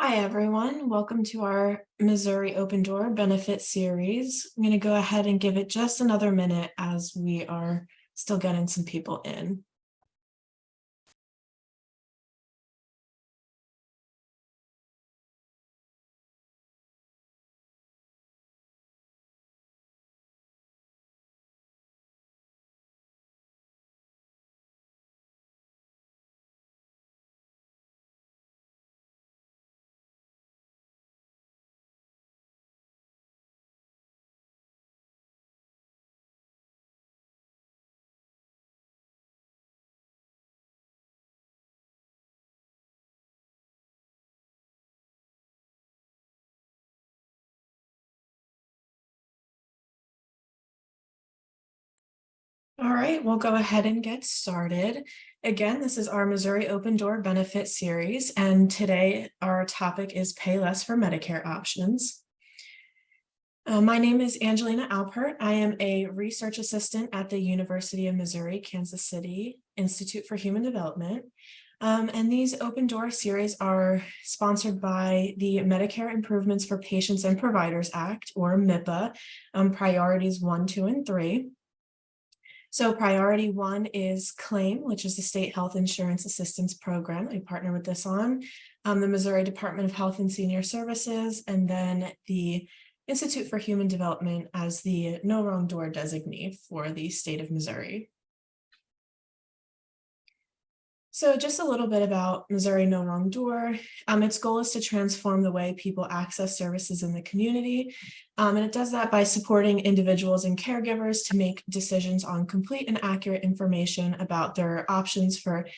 Hi, everyone. Welcome to our Missouri Open Door benefit series. I'm going to go ahead and give it just another minute as we are still getting some people in. All right, we'll go ahead and get started. Again, this is our Missouri Open Door benefit series, and today our topic is Pay Less for Medicare Options. My name is Angelina Alpert. I am a research assistant at the University of Missouri, Kansas City Institute for Human Development. And these Open Door series are sponsored by the Medicare Improvements for Patients and Providers Act, or MIPA, priorities 1, 2, and 3. So priority 1 is CLAIM, which is the State Health Insurance Assistance Program. I partner with this on the Missouri Department of Health and Senior Services, and then the Institute for Human Development as the No Wrong Door designee for the state of Missouri. So just a little bit about Missouri No Wrong Door. Its goal is to transform the way people access services in the community. And it does that by supporting individuals and caregivers to make decisions on complete and accurate information about their options for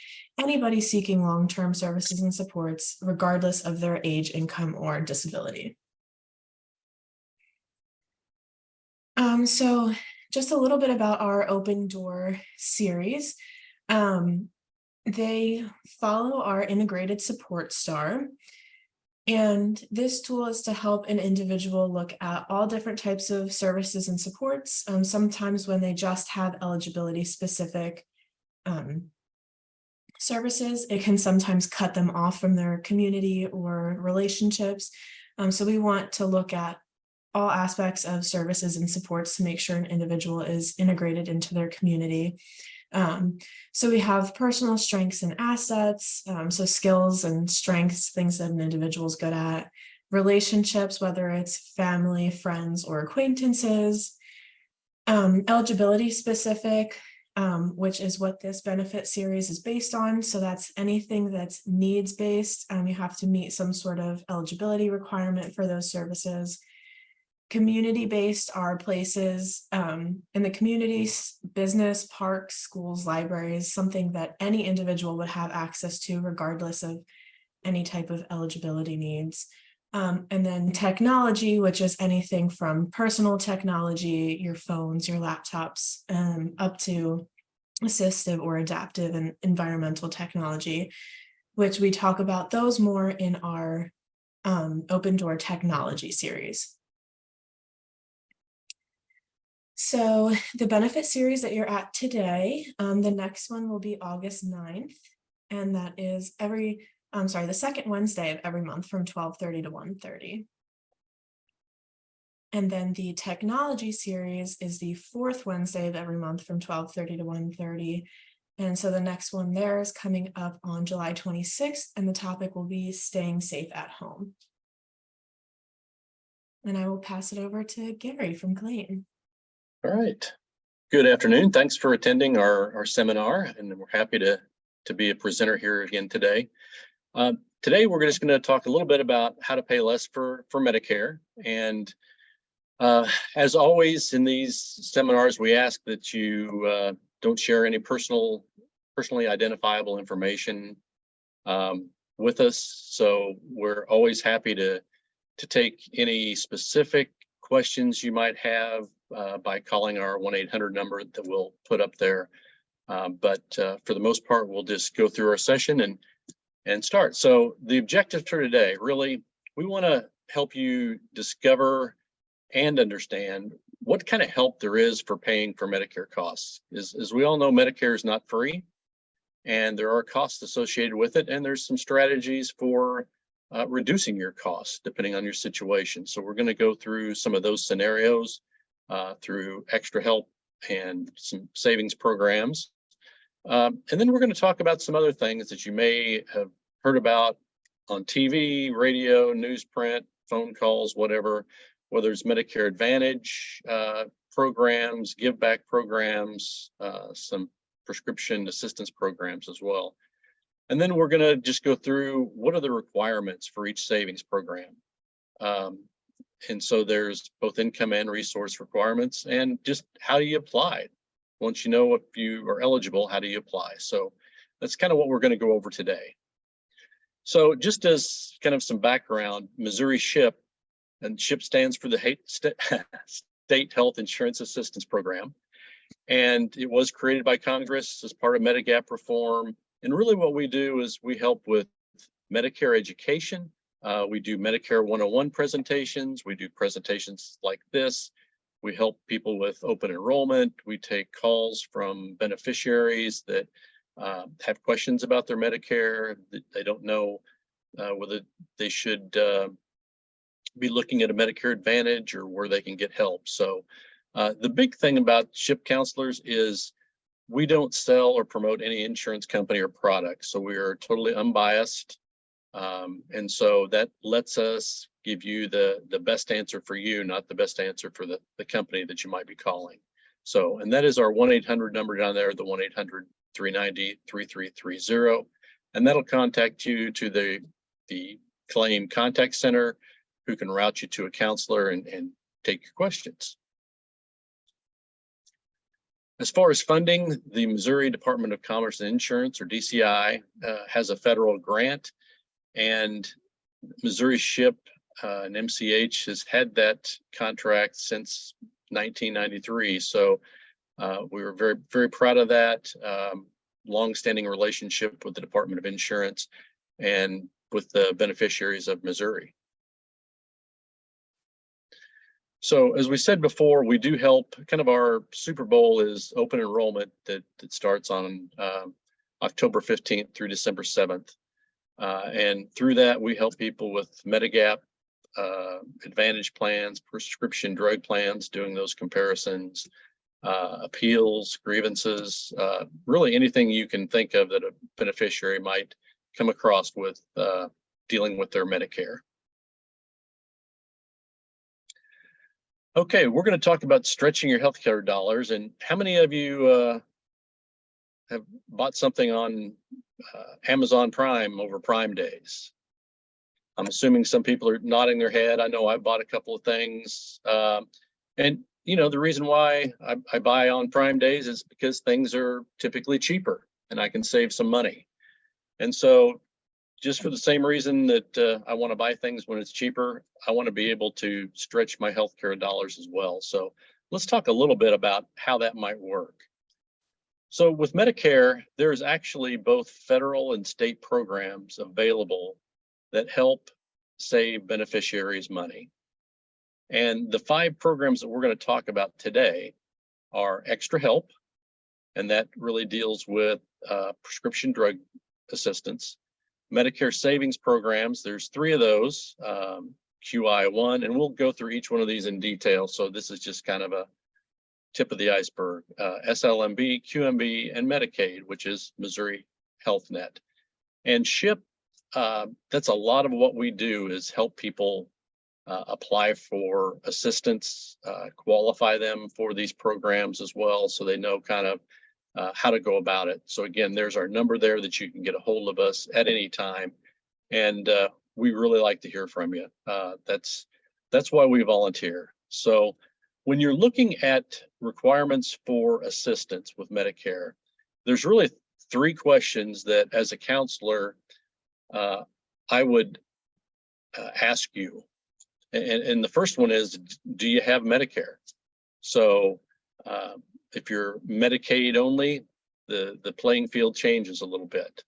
anybody seeking long-term services and supports, regardless of their age, income, or disability. So just a little bit about our Open Door series. They follow our integrated support star. And this tool is to help an individual look at all different types of services and supports. Sometimes when they just have eligibility specific services, it can sometimes cut them off from their community or relationships. So we want to look at all aspects of services and supports to make sure an individual is integrated into their community. So we have personal strengths and assets, so skills and strengths, things that an individual is good at, relationships, whether it's family, friends, or acquaintances, eligibility specific, which is what this benefit series is based on. So that's anything that's needs based. You have to meet some sort of eligibility requirement for those services. Community-based are places in the community, business, parks, schools, libraries, something that any individual would have access to regardless of any type of eligibility needs. And then technology, which is anything from personal technology, your phones, your laptops, up to assistive or adaptive and environmental technology, which we talk about those more in our Open Door Technology series. So the benefit series that you're at today, the next one will be August 9th, and that is the second Wednesday of every month from 12:30 to 1:30. And then the technology series is the fourth Wednesday of every month from 12:30 to 1:30. And so the next one there is coming up on July 26th, and the topic will be staying safe at home. And I will pass it over to Gary from Clayton. All right. Good afternoon. Thanks for attending our seminar, and we're happy to be a presenter here again today. Today, we're just going to talk a little bit about how to pay less for Medicare. And as always in these seminars, we ask that you don't share any personally identifiable information with us. So we're always happy to take any specific questions you might have by calling our 1-800 number that we'll put up there. But for the most part, we'll just go through our session and start. So the objective for today, really, we want to help you discover and understand what kind of help there is for paying for Medicare costs. As we all know, Medicare is not free, and there are costs associated with it, and there's some strategies for reducing your costs depending on your situation. So we're going to go through some of those scenarios through extra help and some savings programs. And then we're going to talk about some other things that you may have heard about on TV, radio, newsprint, phone calls, whatever, whether it's Medicare Advantage programs, give back programs, some prescription assistance programs as well. And then we're going to just go through what are the requirements for each savings program. And so there's both income and resource requirements, and just how do you apply? Once you know if you are eligible, how do you apply? So that's kind of what we're going to go over today. So just as kind of some background, Missouri SHIP, and SHIP stands for the State Health Insurance Assistance Program. And it was created by Congress as part of Medigap reform. And really what we do is we help with Medicare education. We do Medicare 101 presentations. We do presentations like this. We help people with open enrollment. We take calls from beneficiaries that have questions about their Medicare, that they don't know whether they should be looking at a Medicare Advantage or where they can get help. So the big thing about SHIP counselors is we don't sell or promote any insurance company or product. So we are totally unbiased. And so that lets us give you the best answer for you, not the best answer for the company that you might be calling. So, and that is our 1-800 number down there, the 1-800-390-3330. And that'll contact you to the claim contact center, who can route you to a counselor and take your questions. As far as funding, the Missouri Department of Commerce and Insurance, or DCI, has a federal grant, and Missouri SHIP and MCH has had that contract since 1993. So we were very, very proud of that. Long-standing relationship with the Department of Insurance and with the beneficiaries of Missouri. So as we said before, we do help. Kind of our Super Bowl is open enrollment that starts on October 15th through December 7th. And through that, we help people with Medigap, Advantage plans, prescription drug plans, doing those comparisons, appeals, grievances, really anything you can think of that a beneficiary might come across with dealing with their Medicare. Okay, we're going to talk about stretching your healthcare dollars. And how many of you have bought something on Amazon Prime over Prime days? I'm assuming some people are nodding their head. I know I bought a couple of things. And you know, the reason why I buy on Prime days is because things are typically cheaper and I can save some money. And so just for the same reason that I want to buy things when it's cheaper, I want to be able to stretch my healthcare dollars as well. So let's talk a little bit about how that might work. So with Medicare, there's actually both federal and state programs available that help save beneficiaries money. And the 5 programs that we're going to talk about today are Extra Help, and that really deals with prescription drug assistance. Medicare savings programs, there's 3 of those, QI1, and we'll go through each one of these in detail. So this is just kind of a tip of the iceberg. SLMB, QMB, and Medicaid, which is Missouri Health Net. And SHIP, that's a lot of what we do is help people apply for assistance, qualify them for these programs as well, so they know kind of how to go about it. So again, there's our number there that you can get a hold of us at any time. And we really like to hear from you. That's why we volunteer. So when you're looking at requirements for assistance with Medicare, there's really 3 questions that as a counselor, I would ask you. And the first one is, do you have Medicare? So if you're Medicaid only, the playing field changes a little bit.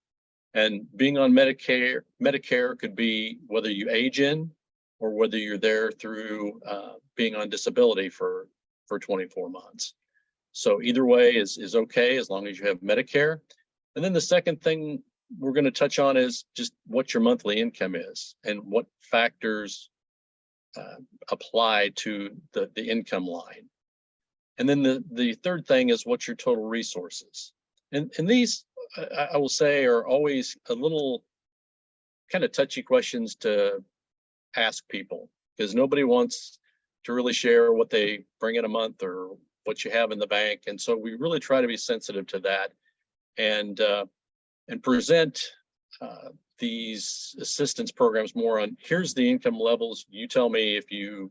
And being on Medicare could be whether you age in or whether you're there through being on disability for 24 months. So either way is okay as long as you have Medicare. And then the second thing we're going to touch on is just what your monthly income is and what factors apply to the income line. And then the third thing is what's your total resources. And these, I will say, are always a little kind of touchy questions to ask people, because nobody wants to really share what they bring in a month or what you have in the bank. And so we really try to be sensitive to that and present these assistance programs more on, here's the income levels, you tell me if you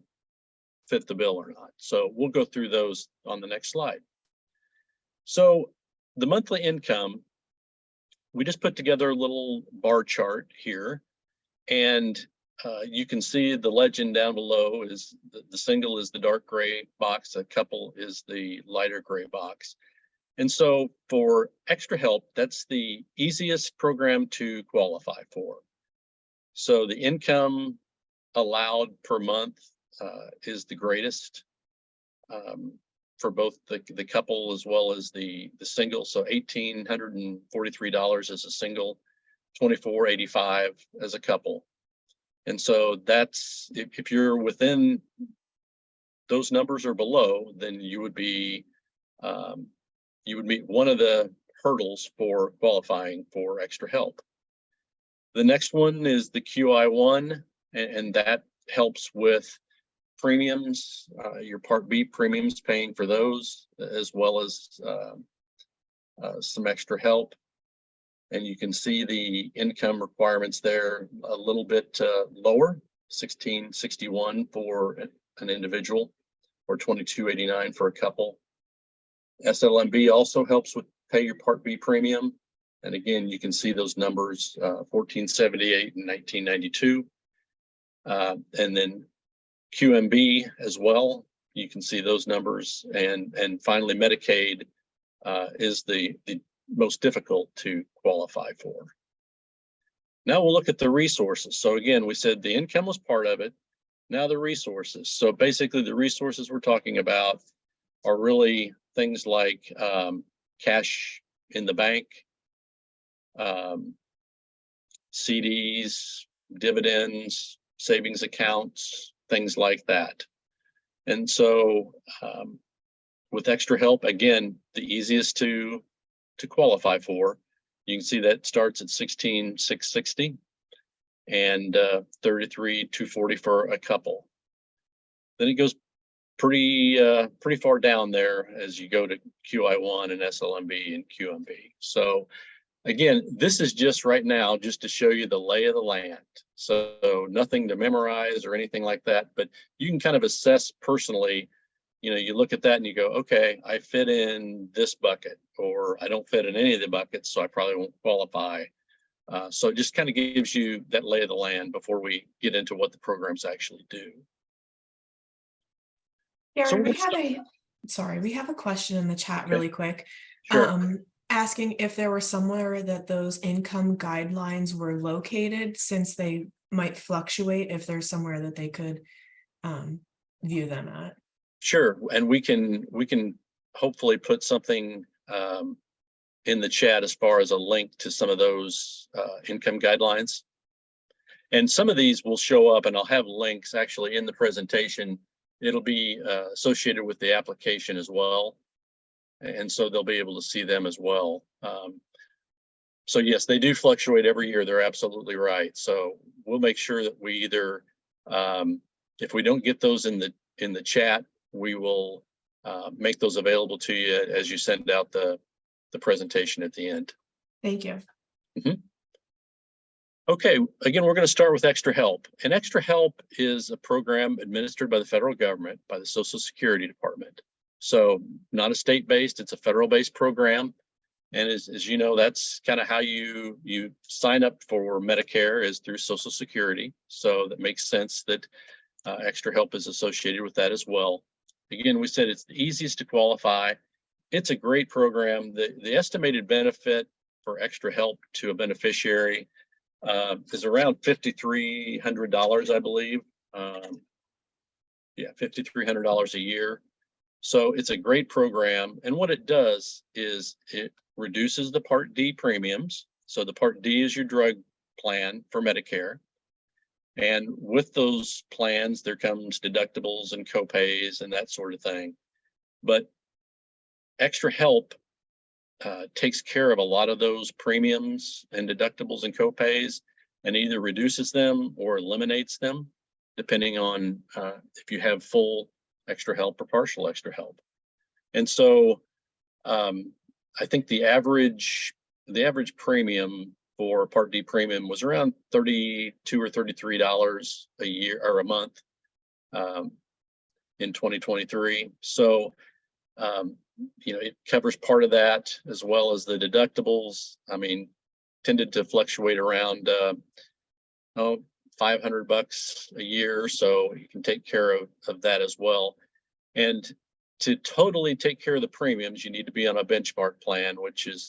fit the bill or not. So we'll go through those on the next slide. So the monthly income, we just put together a little bar chart here, and you can see the legend down below is the single is the dark gray box, a couple is the lighter gray box. And so for Extra Help, that's the easiest program to qualify for. So the income allowed per month is the greatest for both the couple as well as the single. So $1,843 as a single, $2,485 as a couple. And so that's, if you're within those numbers or below, then you would be you would meet one of the hurdles for qualifying for Extra Help. The next one is the QI1, and that helps with premiums, your Part B premiums, paying for those, as well as some Extra Help. And you can see the income requirements there a little bit lower, $1,661 for an individual, or $2,289 for a couple. SLMB also helps with pay your Part B premium. And again, you can see those numbers, $1,478 and $1,992. And then QMB as well, you can see those numbers. And finally, Medicaid is the most difficult to qualify for. Now we'll look at the resources. So again, we said the income was part of it. Now the resources. So basically the resources we're talking about are really things like cash in the bank, CDs, dividends, savings accounts, things like that. And so with Extra Help, again, the easiest to qualify for, you can see that starts at $16,660 and $33,240 for a couple. Then it goes pretty far down there as you go to QI1 and SLMB and QMB. So again, this is just right now just to show you the lay of the land. So nothing to memorize or anything like that, but you can kind of assess personally. You know, you look at that and you go, okay, I fit in this bucket, or I don't fit in any of the buckets, so I probably won't qualify. So it just kind of gives you that lay of the land before we get into what the programs actually do. Darren, we have a question in the chat really quick. Sure. Asking if there were somewhere that those income guidelines were located, since they might fluctuate, if there's somewhere that they could view them at. Sure, and we can hopefully put something in the chat as far as a link to some of those income guidelines. And some of these will show up, and I'll have links actually in the presentation. It'll be associated with the application as well. And so they'll be able to see them as well. So yes, they do fluctuate every year. They're absolutely right. So we'll make sure that we either, if we don't get those in the chat, we will make those available to you as you send out the presentation at the end. Thank you. Mm-hmm. Okay, again, we're going to start with Extra Help. And Extra Help is a program administered by the federal government, by the Social Security Department. So not a state-based, it's a federal-based program. And as you know, that's kind of how you sign up for Medicare, is through Social Security. So that makes sense that Extra Help is associated with that as well. Again, we said it's the easiest to qualify. It's a great program. The estimated benefit for Extra Help to a beneficiary is around $5,300, I believe. Yeah, $5,300 a year. So it's a great program. And what it does is it reduces the Part D premiums. So the Part D is your drug plan for Medicare. And with those plans, there comes deductibles and copays and that sort of thing. But Extra Help takes care of a lot of those premiums and deductibles and copays, and either reduces them or eliminates them, depending on if you have full Extra Help or partial Extra Help. And so I think the average premium for Part D premium was around $32 or $33 a year or a month in 2023. So it covers part of that, as well as the deductibles. I mean, tended to fluctuate around $500 a year, so you can take care of that as well. And to totally take care of the premiums, you need to be on a benchmark plan,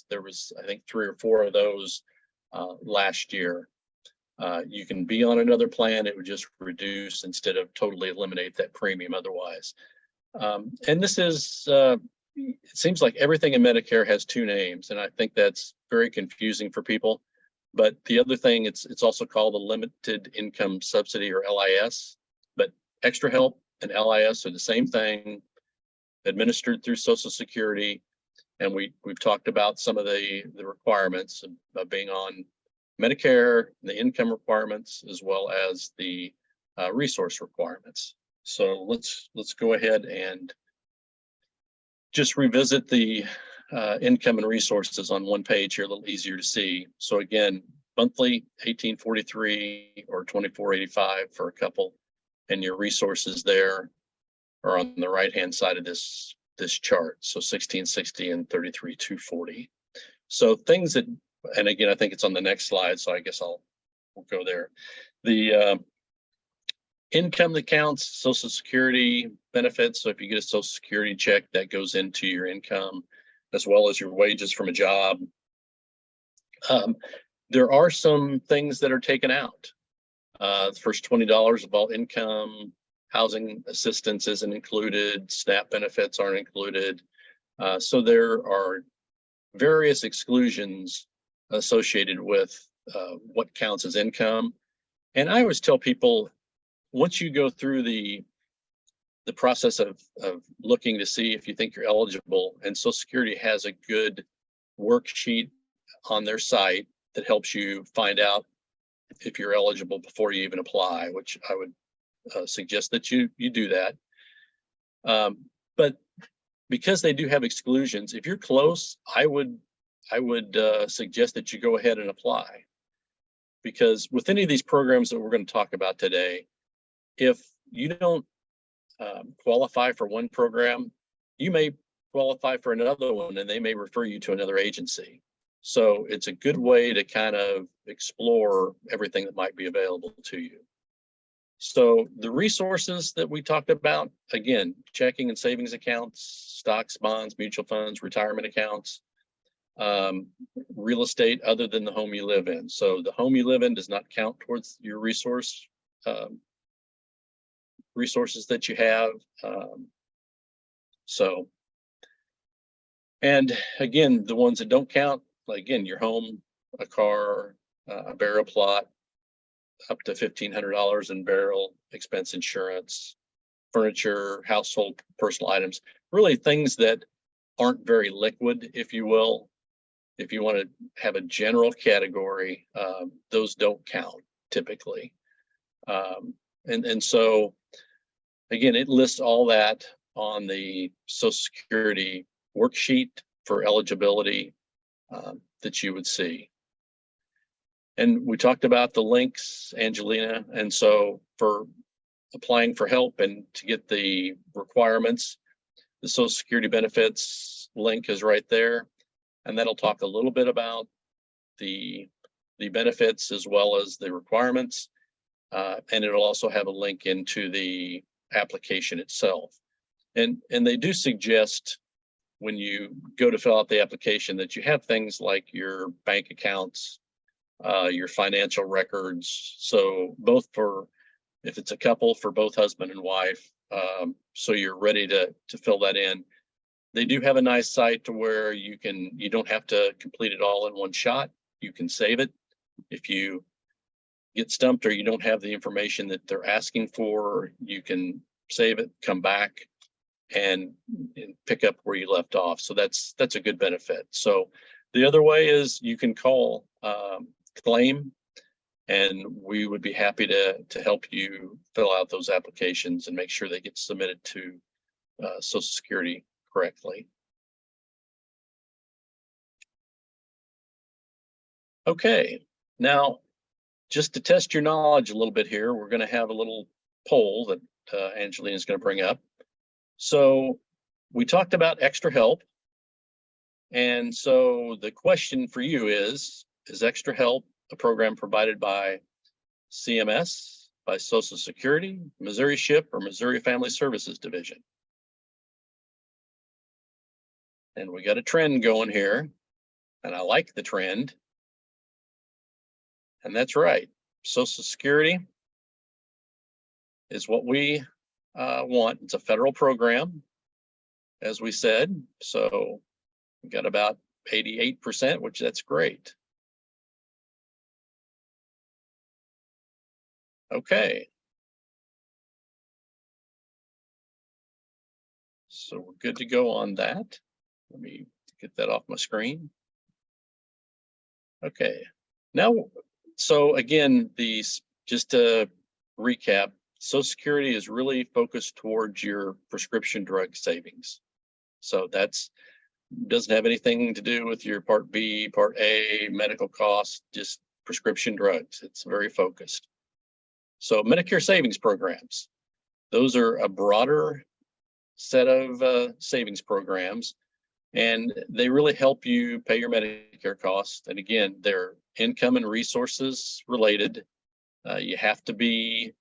there was, I think, 3 or 4 of those last year. You can be on another plan, it would just reduce instead of totally eliminate that premium otherwise. And this is, it seems like everything in Medicare has 2 names, and I think that's very confusing for people. But the other thing, it's also called a limited income subsidy, or LIS. But Extra Help and LIS are the same thing, administered through Social Security. And we've talked about some of the requirements of being on Medicare, the income requirements, as well as the resource requirements. So let's go ahead and just revisit the income and resources on one page here, a little easier to see. So again, monthly $1,843 or $2,485 for a couple, and your resources there are on the right-hand side of this chart. So $1,660 and $33,240. So things that, and again, I think it's on the next slide, so I guess we'll go there. The income that counts, Social Security benefits. So if you get a Social Security check, that goes into your income, as well as your wages from a job. There are some things that are taken out. The first $20 of all income, housing assistance isn't included, SNAP benefits aren't included. So there are various exclusions associated with what counts as income. And I always tell people, once you go through the process of looking to see if you think you're eligible, and Social Security has a good worksheet on their site that helps you find out if you're eligible before you even apply, which I would suggest that you do that. But because they do have exclusions, if you're close, I would suggest that you go ahead and apply. Because with any of these programs that we're going to talk about today, if you don't qualify for one program, you may qualify for another one, and they may refer you to another agency. So it's a good way to kind of explore everything that might be available to you. So the resources that we talked about, again, checking and savings accounts, stocks, bonds, mutual funds, retirement accounts, real estate other than the home you live in. So the home you live in does not count towards your resources that you have. And again, the ones that don't count, like, again, your home, a car, a burial plot, up to $1,500 in burial expense insurance, furniture, household personal items, really things that aren't very liquid, if you will. If you want to have a general category, those don't count typically. And so, again, it lists all that on the Social Security worksheet for eligibility that you would see. And we talked about the links, Angelina. And so for applying for help and to get the requirements, the Social Security benefits link is right there. And that'll talk a little bit about the benefits as well as the requirements. And it'll also have a link into the application itself. And they do suggest when you go to fill out the application that you have things like your bank accounts, your financial records. So both for, if it's a couple, for both husband and wife, so you're ready to fill that in. They do have a nice site to where you don't have to complete it all in one shot. you can save it. If you get stumped or you don't have the information that they're asking for, you can save it, come back, and pick up where you left off. So that's a good benefit. So the other way is you can call claim, and we would be happy to help you fill out those applications and make sure they get submitted to Social Security correctly. Okay, now just to test your knowledge a little bit here, we're going to have a little poll that Angelina is going to bring up. So we talked about extra help. And so the question for you is extra help a program provided by CMS, by Social Security, Missouri SHIP, or Missouri Family Services Division? And we got a trend going here, and I like the trend. And that's right. Social Security is what we want. It's a federal program, as we said. So we got about 88%, which that's great. Okay. So we're good to go on that. Let me get that off my screen. Okay. Now, so again, just to recap, Social Security is really focused towards your prescription drug savings. So that's doesn't have anything to do with your Part B, Part A, medical costs, just prescription drugs. It's very focused. So Medicare savings programs, those are a broader set of savings programs, and they really help you pay your Medicare costs. And again, they're income and resources related. You have to be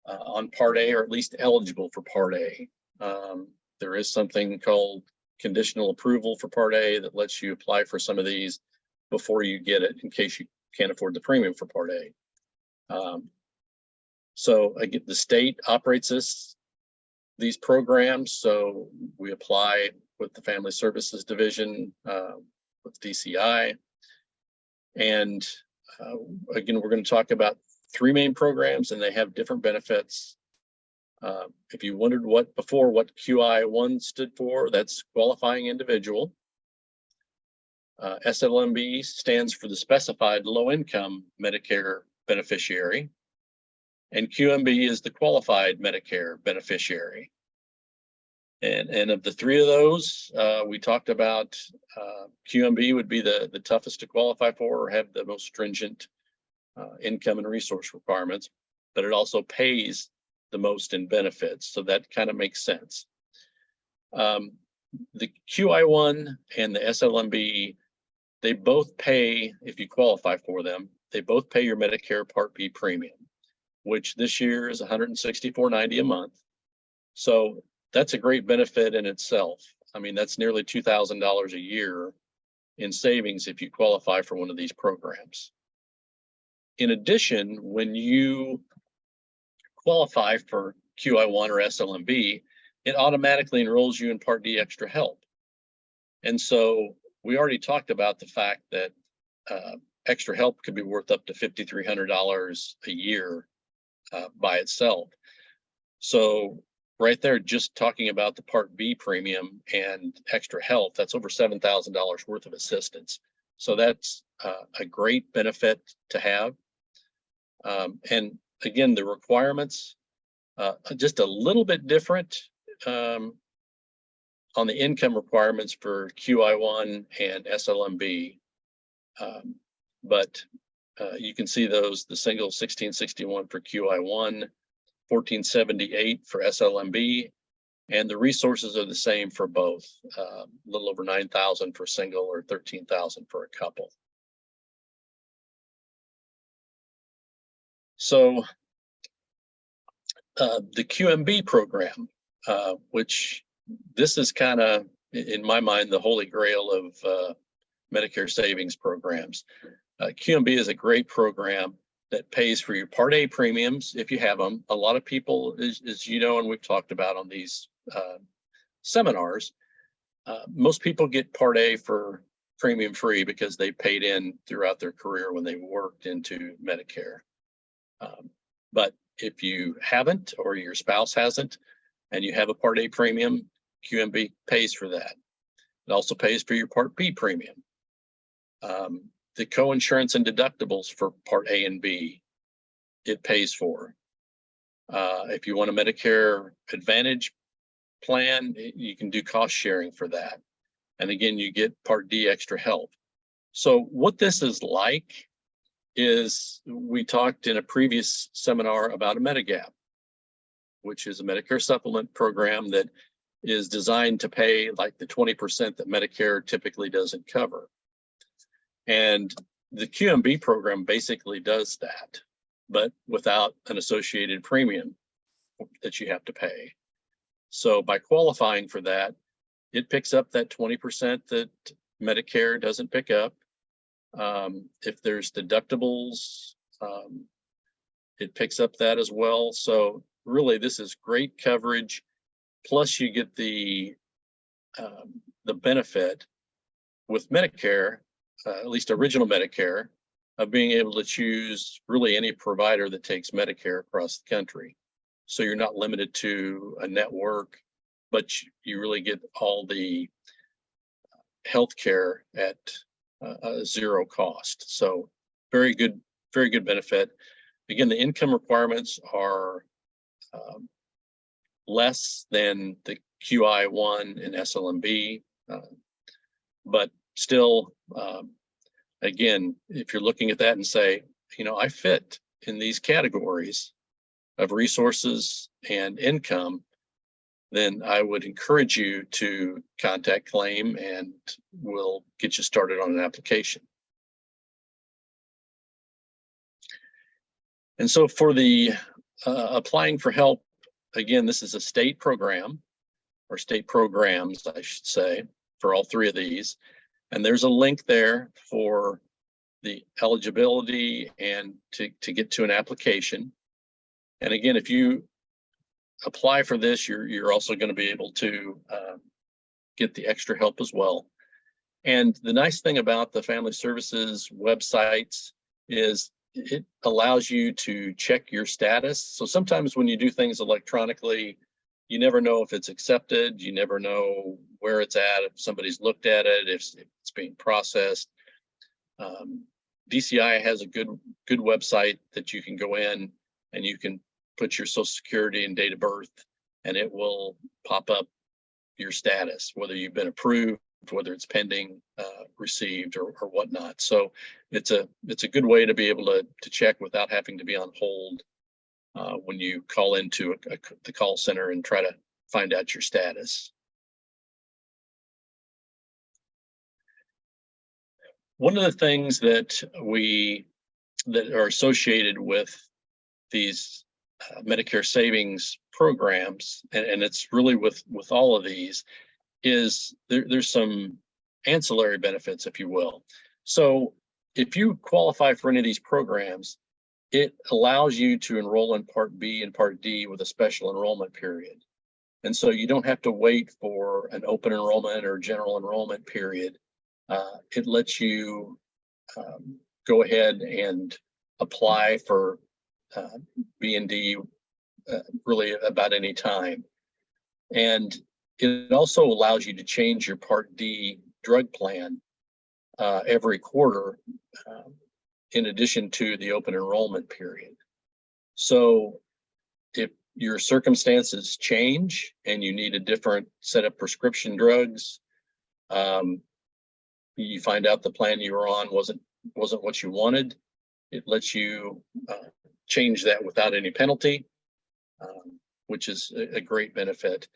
on Part A, or at least eligible for Part A. There is something called conditional approval for Part A that lets you apply for some of these before you get it, in case you can't afford the premium for Part A. So again, the state operates these programs, so we apply with the Family Services Division, with DCI. And again, we're going to talk about 3 main programs, and they have different benefits. If you wondered what QI1 stood for, that's qualifying individual. SLMB stands for the specified low-income Medicare beneficiary, and QMB is the qualified Medicare beneficiary. And of the 3 of those, we talked about QMB would be the toughest to qualify for, or have the most stringent income and resource requirements, but it also pays the most in benefits. So that kind of makes sense. The QI1 and the SLMB, they both pay, if you qualify for them, they both pay your Medicare Part B premium, which this year is $164.90 a month. So that's a great benefit in itself. I mean, that's nearly $2,000 a year in savings if you qualify for one of these programs. In addition, when you qualify for QI1 or SLMB, it automatically enrolls you in Part D extra help. And so we already talked about the fact that extra help could be worth up to $5,300 a year by itself. So right there, just talking about the Part B premium and extra help, that's over $7,000 worth of assistance. So that's a great benefit to have. And again, the requirements just a little bit different on the income requirements for QI1 and SLMB. But you can see those, the single 1661 for QI1, 1478 for SLMB, and the resources are the same for both, a little over 9,000 for single or 13,000 for a couple. So the QMB program, which this is kind of, in my mind, the holy grail of Medicare savings programs. QMB is a great program that pays for your Part A premiums if you have them. A lot of people, as you know, and we've talked about on these seminars, most people get Part A for premium free because they paid in throughout their career when they worked into Medicare. But if you haven't, or your spouse hasn't, and you have a Part A premium, QMB pays for that. It also pays for your Part B premium. The co-insurance and deductibles for Part A and B, it pays for. If you want a Medicare Advantage plan, you can do cost sharing for that. And again, you get Part D extra help. So what this is like is, we talked in a previous seminar about a Medigap, which is a Medicare supplement program that is designed to pay like the 20% that Medicare typically doesn't cover. And the QMB program basically does that, but without an associated premium that you have to pay. So by qualifying for that, it picks up that 20% that Medicare doesn't pick up. If there's deductibles, it picks up that as well. So really, this is great coverage. Plus, you get the benefit with Medicare, at least original Medicare, of being able to choose really any provider that takes Medicare across the country. So you're not limited to a network, but you really get all the health care at zero cost. So very good benefit. Again, the income requirements are less than the QI1 and SLMB, but still, again, if you're looking at that and say, I fit in these categories of resources and income, then I would encourage you to contact Claim and we'll get you started on an application. And so for the applying for help, again, this is a state program, or state programs, I should say, for all three of these. And there's a link there for the eligibility and to get to an application. And again, if you apply for this, you're also going to be able to get the extra help as well. And the nice thing about the Family Services websites is it allows you to check your status. So sometimes when you do things electronically, you never know if it's accepted, you never know where it's at, if somebody's looked at it, if it's being processed. DCI has a good website that you can go in and you can put your Social Security and date of birth, and it will pop up your status, whether you've been approved, whether it's pending, received, or whatnot. So it's a good way to be able to check without having to be on hold when you call into the call center and try to find out your status. One of the things that are associated with these Medicare savings programs, and it's really with all of these, is there's some ancillary benefits, if you will. So if you qualify for any of these programs, it allows you to enroll in Part B and Part D with a special enrollment period. And so you don't have to wait for an open enrollment or general enrollment period. It lets you go ahead and apply for B and D really about any time. And it also allows you to change your Part D drug plan every quarter, in addition to the open enrollment period. So if your circumstances change and you need a different set of prescription drugs, you find out the plan you were on wasn't what you wanted, it lets you change that without any penalty, which is a great benefit.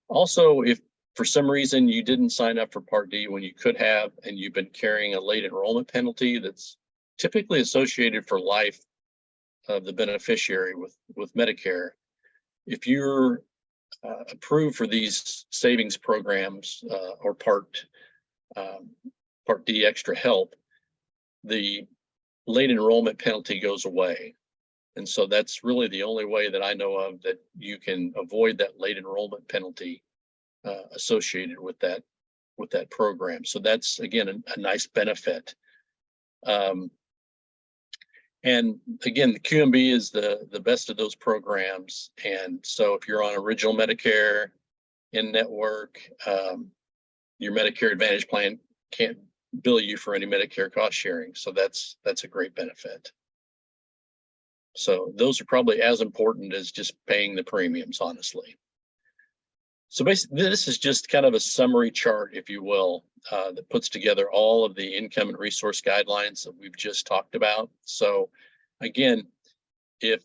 Also, if for some reason you didn't sign up for Part D when you could have, and you've been carrying a late enrollment penalty that's typically associated for life of the beneficiary with Medicare, if you're approved for these savings programs or Part D extra help, the late enrollment penalty goes away. And so that's really the only way that I know of that you can avoid that late enrollment penalty associated with that that program. So that's, again, a nice benefit. And again, the QMB is the best of those programs. And so if you're on original Medicare, in-network, your Medicare Advantage plan can't bill you for any Medicare cost sharing. So that's a great benefit. So those are probably as important as just paying the premiums, honestly. So basically, this is just kind of a summary chart, if you will, that puts together all of the income and resource guidelines that we've just talked about. So again, if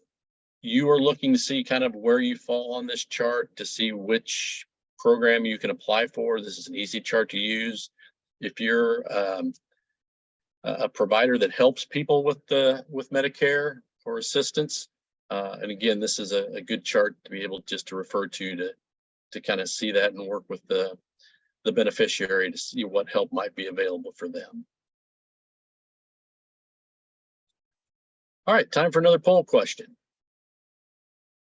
you are looking to see kind of where you fall on this chart to see which program you can apply for, this is an easy chart to use. If you're a provider that helps people with Medicare or assistance, and again, this is a good chart to be able just to refer to kind of see that and work with the beneficiary to see what help might be available for them. All right, time for another poll question.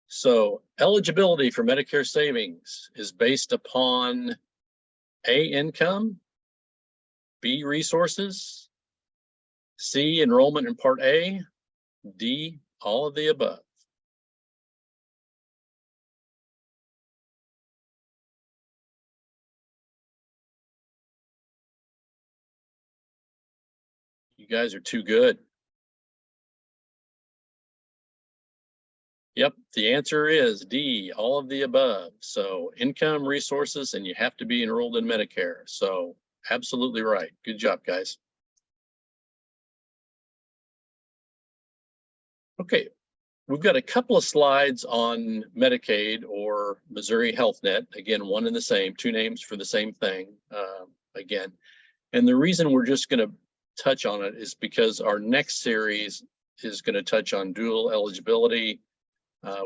So eligibility for Medicare savings is based upon A, income, B, resources, C, enrollment in Part A, D, all of the above. You guys are too good. Yep, the answer is D, all of the above. So income, resources, and you have to be enrolled in Medicare. So absolutely right. Good job, guys. Okay, we've got a couple of slides on Medicaid or Missouri Health Net. Again, one and the same, two names for the same thing, again. And the reason we're just going to touch on it is because our next series is going to touch on dual eligibility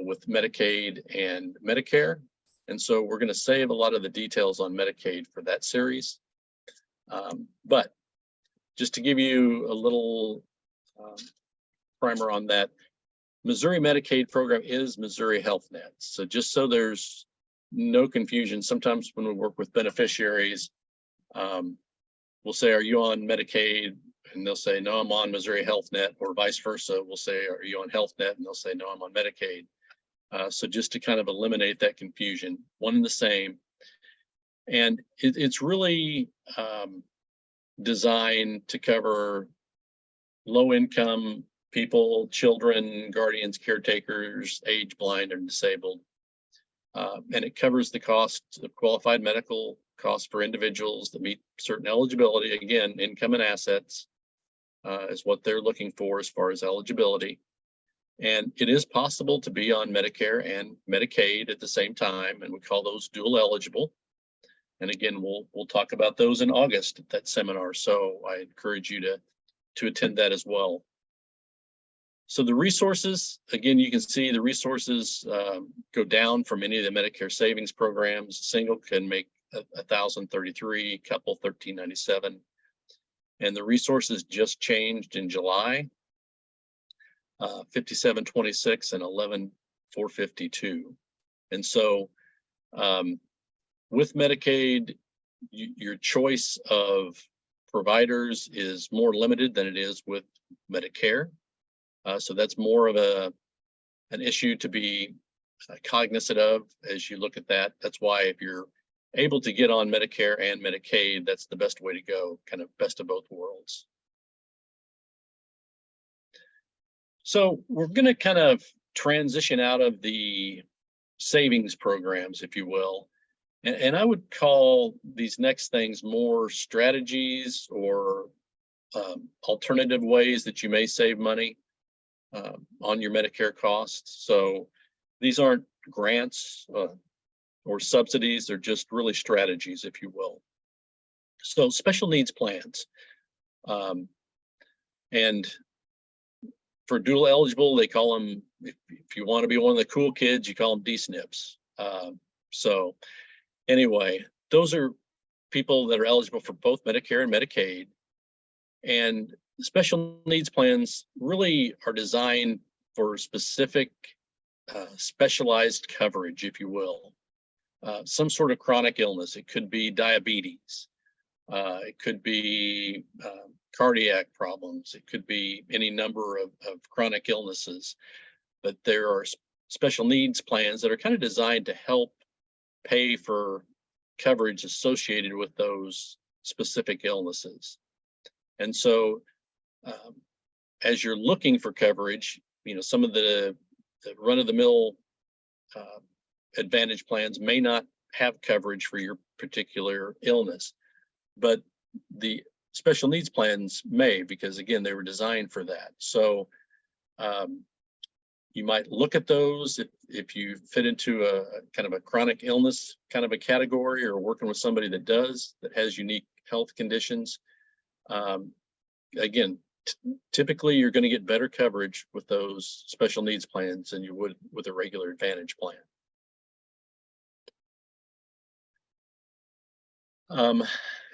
with Medicaid and Medicare. And so we're going to save a lot of the details on Medicaid for that series. But just to give you a little primer on that, Missouri Medicaid program is Missouri Health Net. So just so there's no confusion, sometimes when we work with beneficiaries, we'll say, are you on Medicaid? And they'll say, no, I'm on Missouri Health Net, or vice versa. We'll say, are you on Health Net? And they'll say, no, I'm on Medicaid. So just to kind of eliminate that confusion, one and the same. And it's really designed to cover low income people, children, guardians, caretakers, age, blind, and disabled. And it covers the cost of qualified medical costs for individuals that meet certain eligibility. Again, income and assets is what they're looking for as far as eligibility. And it is possible to be on Medicare and Medicaid at the same time, and we call those dual eligible. And again, we'll talk about those in August at that seminar. So I encourage you to attend that as well. So the resources, again, you can see the resources go down from any of the Medicare savings programs. Single can make 1,033, couple 1,397. And the resources just changed in July, 5726 and 11452. And so with Medicaid, your choice of providers is more limited than it is with Medicare. So that's more of an issue to be cognizant of as you look at that. That's why if you're able to get on Medicare and Medicaid, that's the best way to go, kind of best of both worlds. So we're going to kind of transition out of the savings programs, if you will. And I would call these next things more strategies or alternative ways that you may save money on your Medicare costs. So these aren't grants or subsidies, they're just really strategies, if you will. So special needs plans. And for dual eligible, they call them, if you want to be one of the cool kids, you call them DSNPs. So anyway, those are people that are eligible for both Medicare and Medicaid. And special needs plans really are designed for specific specialized coverage, if you will. Some sort of chronic illness. It could be diabetes. It could be cardiac problems. It could be any number of chronic illnesses. But there are special needs plans that are kind of designed to help pay for coverage associated with those specific illnesses. And so as you're looking for coverage, some of the run-of-the-mill Advantage plans may not have coverage for your particular illness, but the special needs plans may, because again, they were designed for that. So you might look at those if you fit into a kind of a chronic illness kind of a category, or working with somebody that has unique health conditions. Again, typically you're going to get better coverage with those special needs plans than you would with a regular Advantage plan.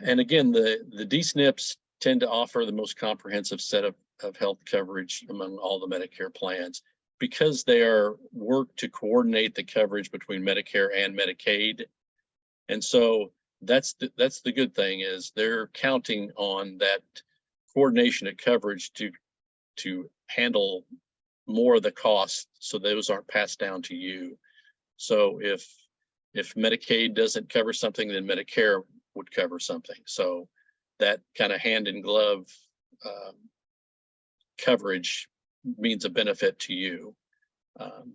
And again, the D-SNPs tend to offer the most comprehensive set of health coverage among all the Medicare plans, because they are worked to coordinate the coverage between Medicare and Medicaid. And so that's the good thing, is they're counting on that coordination of coverage to handle more of the costs, so those aren't passed down to you. So if Medicaid doesn't cover something, then Medicare would cover something. So that kind of hand in glove coverage means a benefit to you.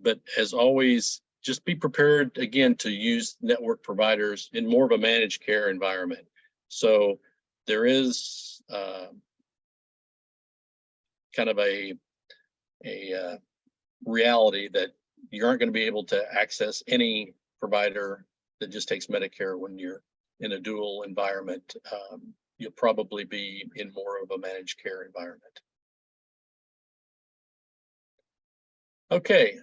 But as always, just be prepared again to use network providers in more of a managed care environment. So there is kind of a reality that you aren't going to be able to access any provider that just takes Medicare when you're in a dual environment. You'll probably be in more of a managed care environment. Okay,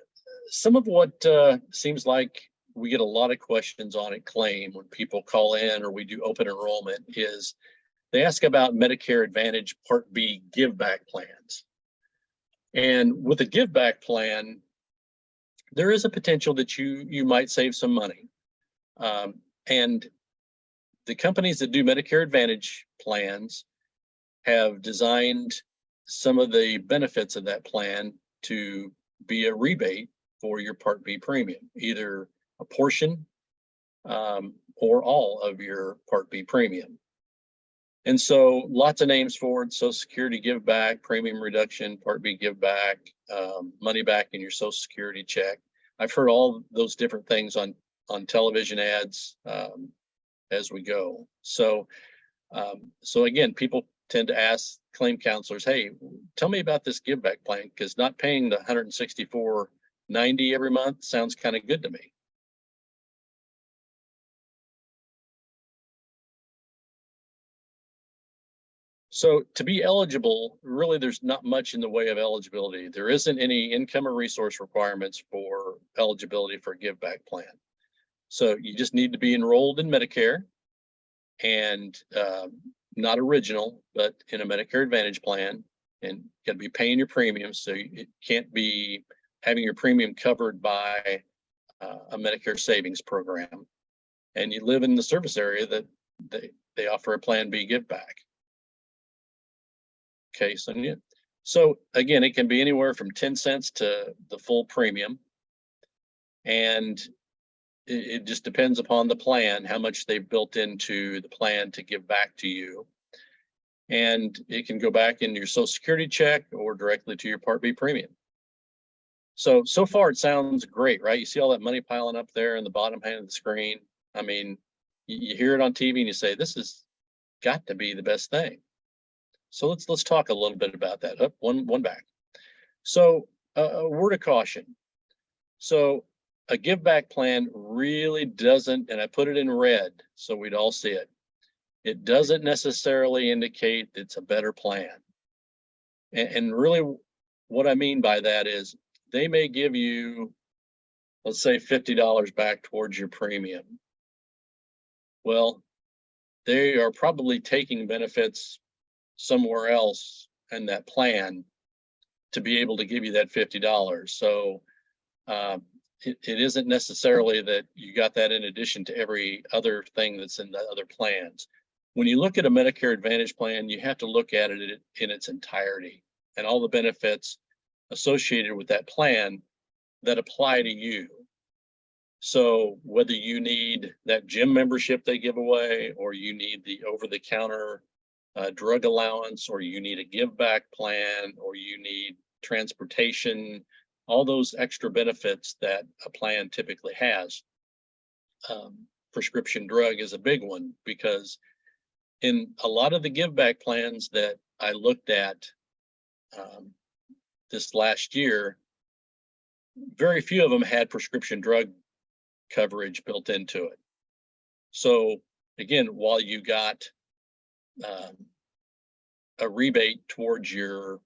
some of what seems like we get a lot of questions on at Claim when people call in or we do open enrollment is they ask about Medicare Advantage Part B give back plans. And with a give back plan, there is a potential that you might save some money. And the companies that do Medicare Advantage plans have designed some of the benefits of that plan to be a rebate for your Part B premium, either a portion or all of your Part B premium. And so lots of names for it: Social Security give back, premium reduction, Part B give back, money back in your Social Security check. I've heard all those different things on television ads as we go. So again, people tend to ask claim counselors, hey, tell me about this give back plan, because not paying the $164.90 every month sounds kind of good to me. So to be eligible, really, there's not much in the way of eligibility. There isn't any income or resource requirements for eligibility for a give back plan. So you just need to be enrolled in Medicare and not original, but in a Medicare Advantage plan, and you got to be paying your premiums. So it can't be having your premium covered by a Medicare savings program. And you live in the service area that they offer a Plan B give back. Okay, so again, it can be anywhere from 10 cents to the full premium. And it just depends upon the plan, how much they've built into the plan to give back to you. And it can go back in your Social Security check or directly to your Part B premium. So far it sounds great, right? You see all that money piling up there in the bottom hand of the screen. I mean, you hear it on TV and you say, this has got to be the best thing. So let's talk a little bit about that. Up one back. So a word of caution. So a give back plan really doesn't, and I put it in red so we'd all see it, it doesn't necessarily indicate it's a better plan. And really what I mean by that is they may give you, let's say, $50 back towards your premium. Well, they are probably taking benefits somewhere else in that plan to be able to give you that $50. So it isn't necessarily that you got that in addition to every other thing that's in the other plans. when you look at a Medicare Advantage plan, you have to look at it in its entirety and all the benefits associated with that plan that apply to you. So whether you need that gym membership they give away, or you need the over-the-counter drug allowance, or you need a give back plan, or you need transportation, all those extra benefits that a plan typically has. Prescription drug is a big one, because in a lot of the give back plans that I looked at this last year, very few of them had prescription drug coverage built into it. So again, while you got a rebate towards your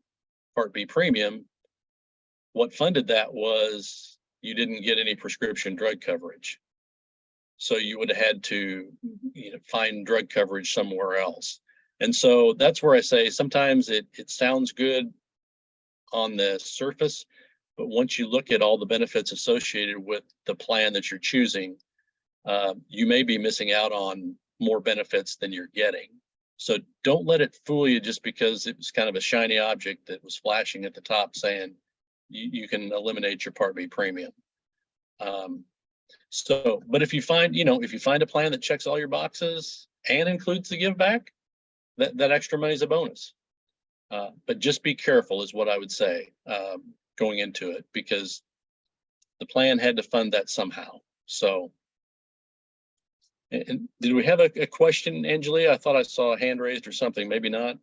Part B premium, what funded that was you didn't get any prescription drug coverage. So you would have had to, find drug coverage somewhere else. And so that's where I say sometimes it sounds good on the surface, but once you look at all the benefits associated with the plan that you're choosing, you may be missing out on more benefits than you're getting. So don't let it fool you just because it was kind of a shiny object that was flashing at the top saying you can eliminate your Part B premium. But if you find, a plan that checks all your boxes and includes the give back, that extra money is a bonus. But just be careful is what I would say going into it, because the plan had to fund that somehow. So, and did we have a question, Angelia? I thought I saw a hand raised or something, maybe not.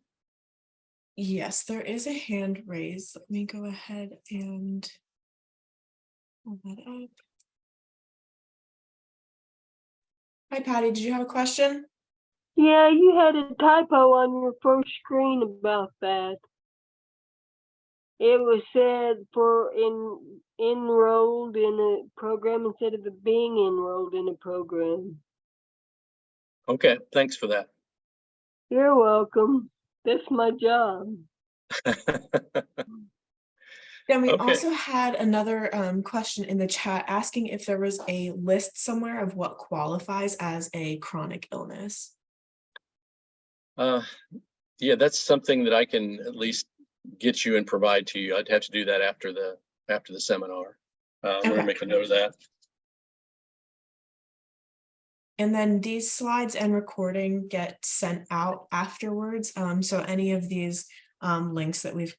Yes, there is a hand raised. Let me go ahead and pull that up. Hi, Patty, did you have a question? Yeah, you had a typo on your first screen about that. It was said for enrolled in a program instead of it being enrolled in a program. Okay, thanks for that. You're welcome. That's my job. Then we Okay. also had another question in the chat asking if there was a list somewhere of what qualifies as a chronic illness. Yeah, that's something that I can at least get you and provide to you. I'd have to do that after the seminar. I'm gonna make a note of that. And then these slides and recording get sent out afterwards. So any of these links that we've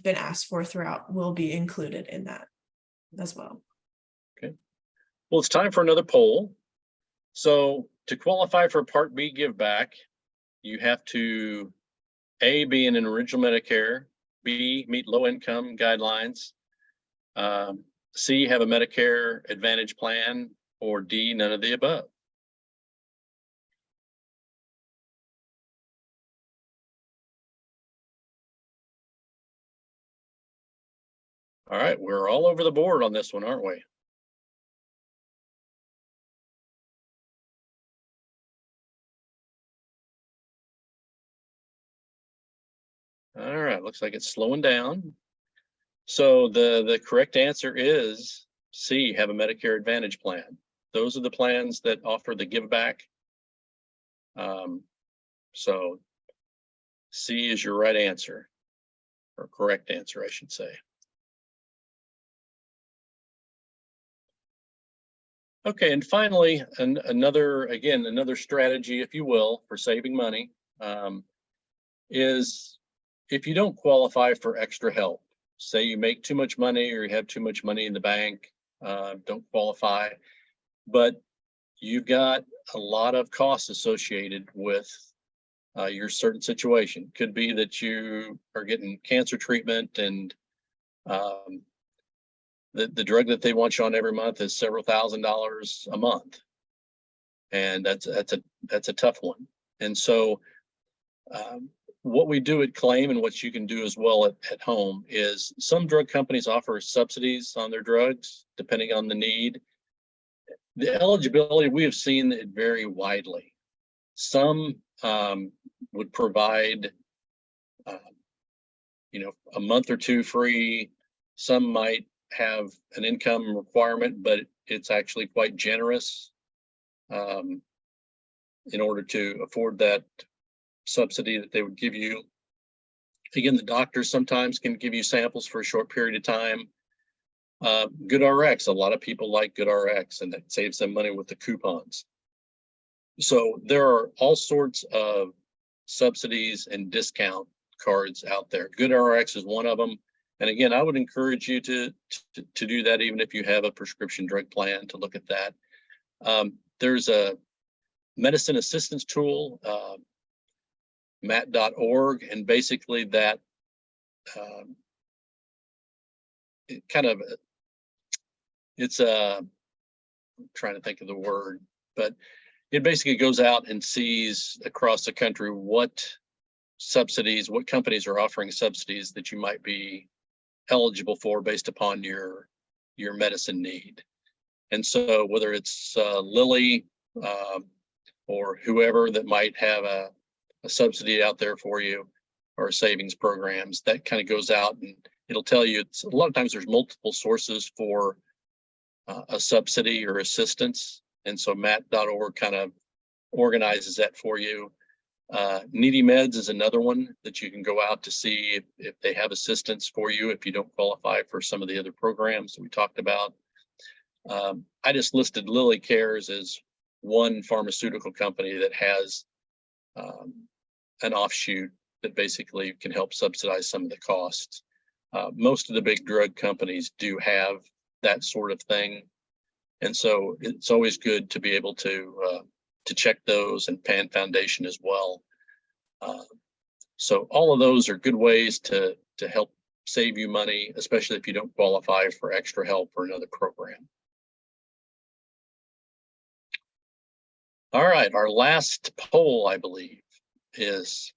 been asked for throughout will be included in that as well. Okay. Well, it's time for another poll. So to qualify for Part B give back, you have to A, be in an original Medicare, B, meet low income guidelines, C, have a Medicare Advantage plan, or D, none of the above. All right, we're all over the board on this one, aren't we? All right, looks like it's slowing down. So the correct answer is C, have a Medicare Advantage plan. Those are the plans that offer the give back. So C is your right answer, or correct answer, I should say. Okay, and finally, another strategy, if you will, for saving money is if you don't qualify for extra help, say you make too much money or you have too much money in the bank, don't qualify, but you've got a lot of costs associated with your certain situation. Could be that you are getting cancer treatment and the drug that they want you on every month is several $1,000s a month. And that's a tough one. And so what we do at Claim and what you can do as well at home is some drug companies offer subsidies on their drugs depending on the need. The eligibility, we have seen it vary widely. Some would provide a month or two free. Some might have an income requirement, but it's actually quite generous. in order to afford that subsidy that they would give you. Again, the doctors sometimes can give you samples for a short period of time. GoodRx, a lot of people like GoodRx, and that saves them money with the coupons. So there are all sorts of subsidies and discount cards out there. GoodRx is one of them. And again, I would encourage you to do that, even if you have a prescription drug plan, to look at that. There's a medicine assistance tool, mat.org, and basically that I'm trying to think of the word, but it basically goes out and sees across the country what subsidies, what companies are offering subsidies that you might be eligible for based upon your medicine need. And so whether it's Lilly or whoever that might have a subsidy out there for you, or savings programs, that kind of goes out and it'll tell you. It's a lot of times there's multiple sources for a subsidy or assistance. And so mat.org kind of organizes that for you. Needy Meds is another one that you can go out to see if they have assistance for you if you don't qualify for some of the other programs that we talked about. I just listed Lilly Cares as one pharmaceutical company that has an offshoot that basically can help subsidize some of the costs. Most of the big drug companies do have that sort of thing. And so it's always good to be able to check those, and Pan Foundation as well. So all of those are good ways to help save you money, especially if you don't qualify for extra help or another program. All right, our last poll, I believe, is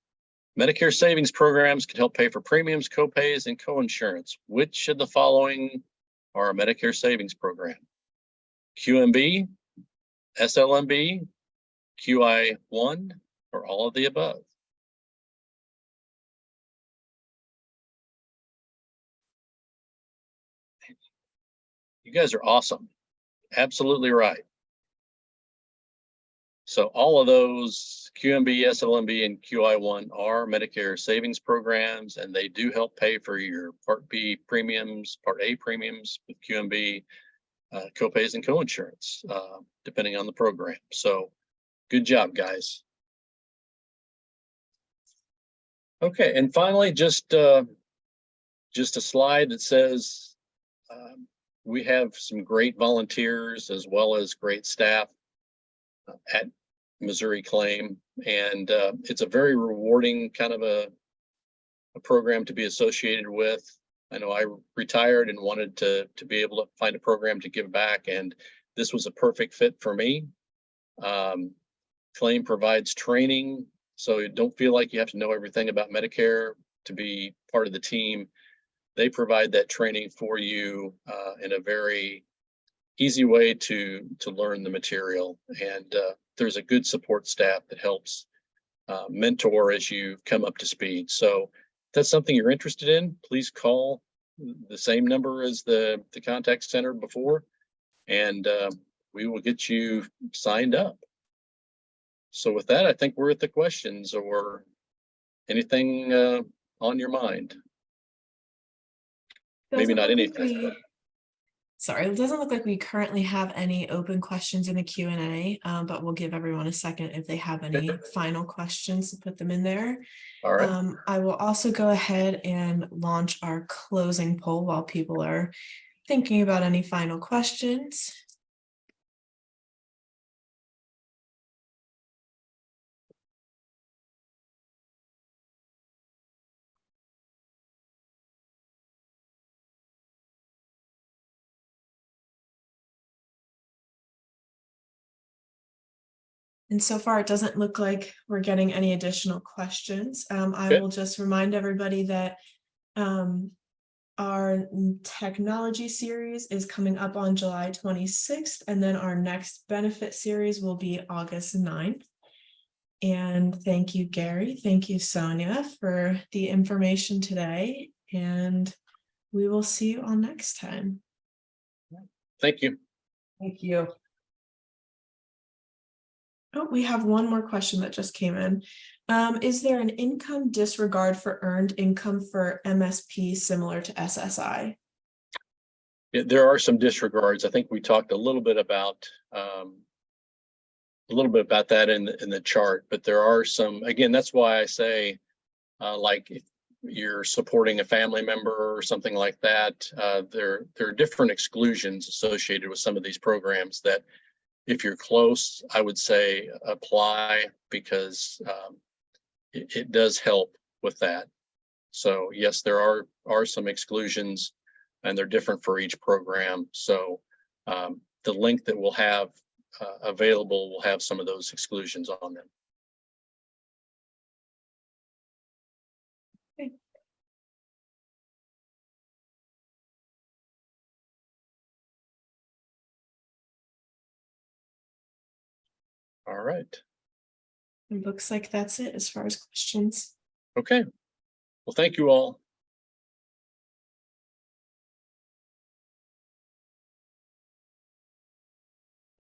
Medicare savings programs can help pay for premiums, copays, and coinsurance. Which of the following are a Medicare savings program? QMB, SLMB, QI1, or all of the above? You guys are awesome. Absolutely right. So all of those, QMB, SLMB, and QI1, are Medicare savings programs, and they do help pay for your Part B premiums, Part A premiums with QMB, copays and coinsurance, depending on the program. So good job, guys. Okay, and finally, just a slide that says we have some great volunteers as well as great staff at Missouri Claim, and it's a very rewarding kind of a program to be associated with. I know I retired and wanted to be able to find a program to give back, and this was a perfect fit for me. Claim provides training, so you don't feel like you have to know everything about Medicare to be part of the team. They provide that training for you in a very easy way to learn the material, and there's a good support staff that helps mentor as you come up to speed. So if that's something you're interested in, please call the same number as the contact center before, and we will get you signed up. So with that, I think we're at the questions or anything on your mind. Maybe not anything. Sorry, it doesn't look like we currently have any open questions in the Q&A, but we'll give everyone a second if they have any final questions to put them in there. All right. I will also go ahead and launch our closing poll while people are thinking about any final questions. And so far, it doesn't look like we're getting any additional questions. I will just remind everybody that our technology series is coming up on July 26th, and then our next benefit series will be August 9th. And thank you, Gary. Thank you, Sonia, for the information today. And we will see you all next time. Thank you. Thank you. Oh, we have one more question that just came in. Is there an income disregard for earned income for MSP similar to SSI? There are some disregards. I think we talked a little bit about that in the chart, but there are some. Again, that's why I say, like if you're supporting a family member or something like that, there are different exclusions associated with some of these programs that, if you're close, I would say apply, because it does help with that. So yes, there are some exclusions, and they're different for each program. So the link that we'll have available will have some of those exclusions on them. Okay. All right. It looks like that's it as far as questions. Okay. Well, thank you all.